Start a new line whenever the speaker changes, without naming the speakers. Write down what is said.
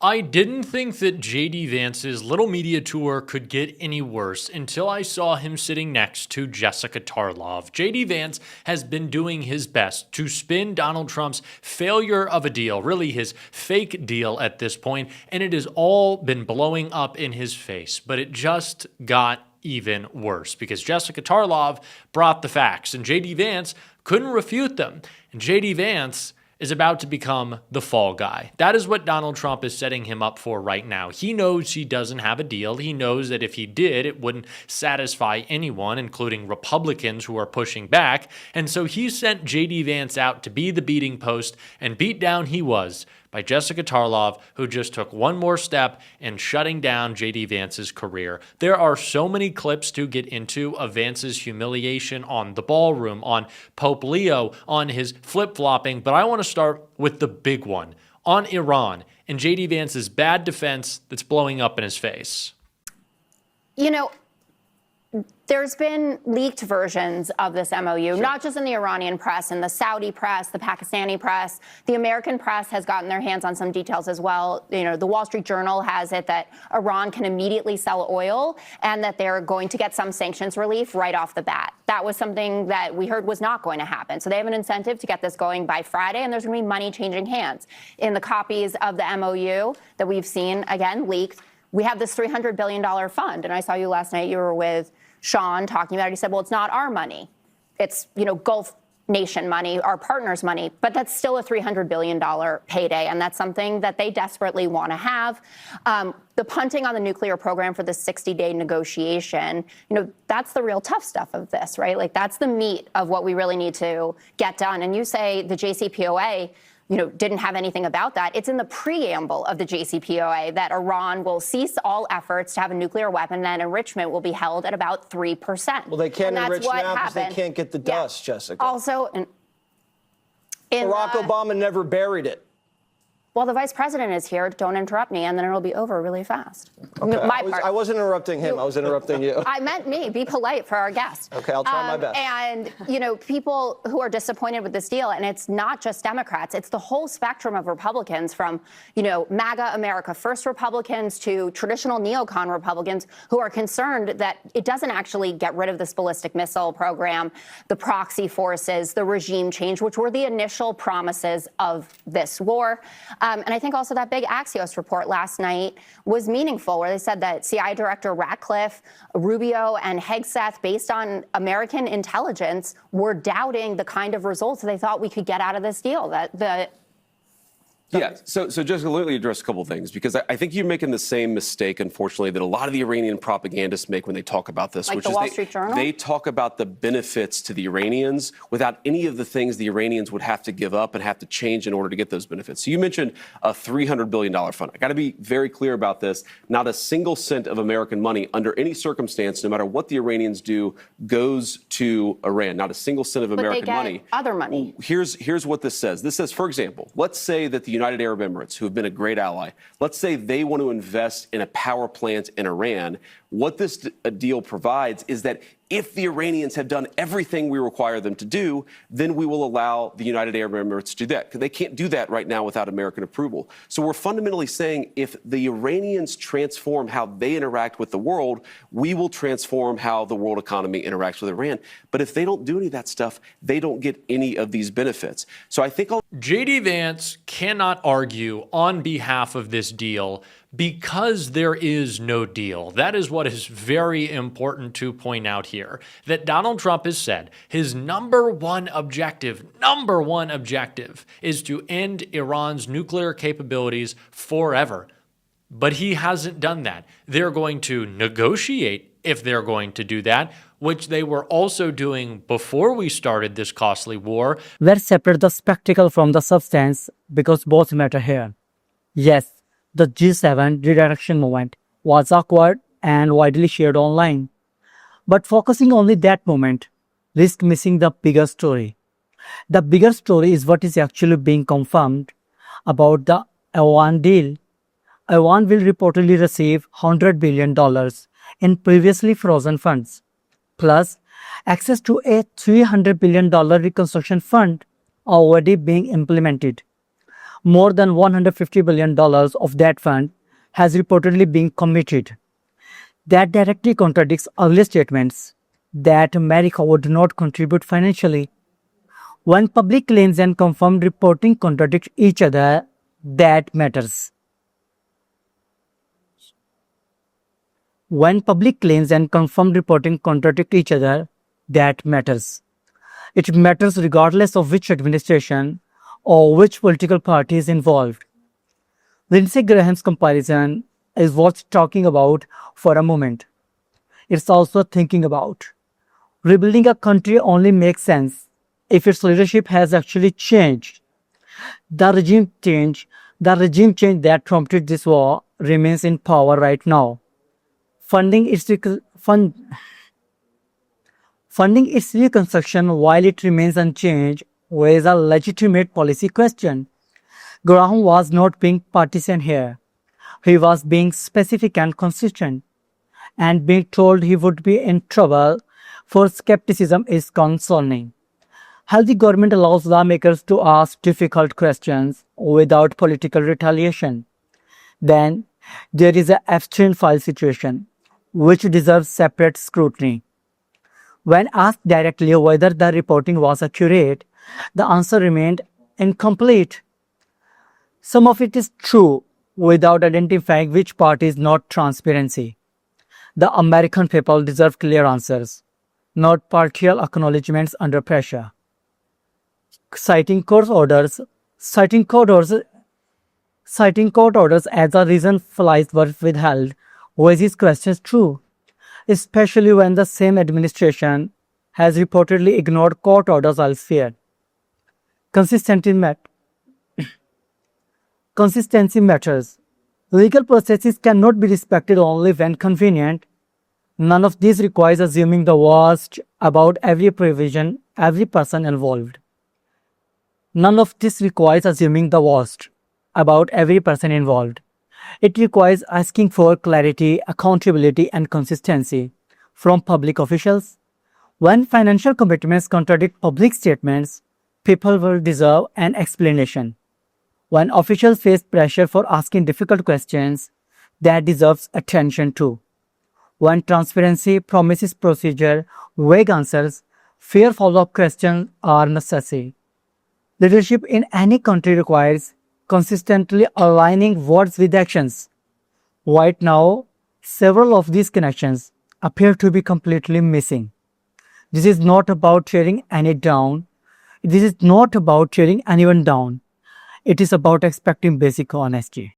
I didn't think that JD Vance's little media tour could get any worse until I saw him sitting next to Jessica Tarlov. JD Vance has been doing his best to spin Donald Trump's failure of a deal, really his fake deal at this point, and it has all been blowing up in his face. But it just got even worse because Jessica Tarlov brought the facts and JD Vance couldn't refute them. And JD Vance is about to become the fall guy. That is what Donald Trump is setting him up for right now. He knows he doesn't have a deal. He knows that if he did, it wouldn't satisfy anyone, including Republicans who are pushing back. And so he sent JD Vance out to be the beating post, and beat down he was by Jessica Tarlov, who just took one more step in shutting down JD Vance's career. There are so many clips to get into of Vance's humiliation on the ballroom, on Pope Leo, on his flip-flopping, but I want to start with the big one, on Iran and JD Vance's bad defense that's blowing up in his face.
You know, there's been leaked versions of this MOU, not just in the Iranian press, in the Saudi press, the Pakistani press. The American press has gotten their hands on some details as well. You know, the Wall Street Journal has it that Iran can immediately sell oil and that they're going to get some sanctions relief right off the bat. That was something that we heard was not going to happen. So they have an incentive to get this going by Friday, and there's going to be money changing hands. In the copies of the MOU that we've seen, again, leaked, we have this $300 billion fund. And I saw you last night, you were with Sean talking about it. He said, well, it's not our money. It's, you know, Gulf nation money, our partners' money, but that's still a $300 billion payday. And that's something that they desperately want to have. The punting on the nuclear program for the 60-day negotiation, you know, that's the real tough stuff of this, right? Like, that's the meat of what we really need to get done. And you say the JCPOA, you know, didn't have anything about that. It's in the preamble of the JCPOA that Iran will cease all efforts to have a nuclear weapon and enrichment will be held at about 3%.
Well, they can't enrich now because they can't get the dust, Jessica.
Also,
Barack Obama never buried it.
Well, the vice president is here. Don't interrupt me, and then it'll be over really fast.
Okay. I wasn't interrupting him. I was interrupting you.
I meant me. Be polite for our guest.
Okay, I'll try my best.
And, you know, people who are disappointed with this deal, and it's not just Democrats, it's the whole spectrum of Republicans from, you know, MAGA America First Republicans to traditional neocon Republicans who are concerned that it doesn't actually get rid of this ballistic missile program, the proxy forces, the regime change, which were the initial promises of this war. And I think also that big Axios report last night was meaningful, where they said that CIA Director Ratcliffe, Rubio, and Hegseth, based on American intelligence, were doubting the kind of results they thought we could get out of this deal.
So just to literally address a couple of things, because I think you're making the same mistake, unfortunately, that a lot of the Iranian propagandists make when they talk about this,
like
which
the
is
Wall Street Journal?
They talk about the benefits to the Iranians without any of the things the Iranians would have to give up and have to change in order to get those benefits. So you mentioned a $300 billion fund. I got to be very clear about this. Not a single cent of American money under any circumstance, no matter what the Iranians do, goes to Iran. Not a single cent of American money.
Other money.
Well, here's what this says. This says, for example, let's say that the United Arab Emirates, who have been a great ally, let's say they want to invest in a power plant in Iran. What this deal provides is that if the Iranians have done everything we require them to do, then we will allow the United Arab Emirates to do that. Because they can't do that right now without American approval. So we're fundamentally saying if the Iranians transform how they interact with the world, we will transform how the world economy interacts with Iran. But if they don't do any of that stuff, they don't get any of these benefits. So I think
JD Vance cannot argue on behalf of this deal because there is no deal. That is what is very important to point out here, that Donald Trump has said his number one objective is to end Iran's nuclear capabilities forever. But he hasn't done that. They're going to negotiate if they're going to do that, which they were also doing before we started this costly war.
Let's separate the spectacle from the substance because both matter here. Yes, the G7 redirection movement was awkward and widely shared online. But focusing only that moment risks missing the bigger story. The bigger story is what is actually being confirmed about the Iran deal. Iran will reportedly receive $100 billion in previously frozen funds, plus access to a $300 billion reconstruction fund already being implemented. More than $150 billion of that fund has reportedly been committed. That directly contradicts earlier statements that America would not contribute financially. When public claims and confirmed reporting contradict each other, that matters. When public claims and confirmed reporting contradict each other, that matters. It matters regardless of which administration or which political party is involved. Lindsey Graham's comparison is worth talking about for a moment. It's also thinking about. Rebuilding a country only makes sense if its leadership has actually changed. The regime change that prompted this war remains in power right now. Funding its reconstruction while it remains unchanged is a legitimate policy question. Graham was not being partisan here. He was being specific and consistent. And being told he would be in trouble for skepticism is concerning. Healthy government allows lawmakers to ask difficult questions without political retaliation. Then there is a Epstein file situation, which deserves separate scrutiny. When asked directly whether the reporting was accurate, the answer remained incomplete. Some of it is true without identifying which part is not transparency. The American people deserve clear answers, not partial acknowledgements under pressure. Citing court orders as a reason flights were withheld raises questions too, especially when the same administration has reportedly ignored court orders elsewhere. Consistency matters. Legal processes cannot be respected only when convenient. None of this requires assuming the worst about every person involved. None of this requires assuming the worst about every person involved. It requires asking for clarity, accountability, and consistency from public officials. When financial commitments contradict public statements, people will deserve an explanation. When officials face pressure for asking difficult questions, that deserves attention too. When transparency promises procedure, vague answers, fair follow-up questions are necessary. Leadership in any country requires consistently aligning words with actions. Right now, several of these connections appear to be completely missing. This is not about tearing anyone down. It is about expecting basic honesty.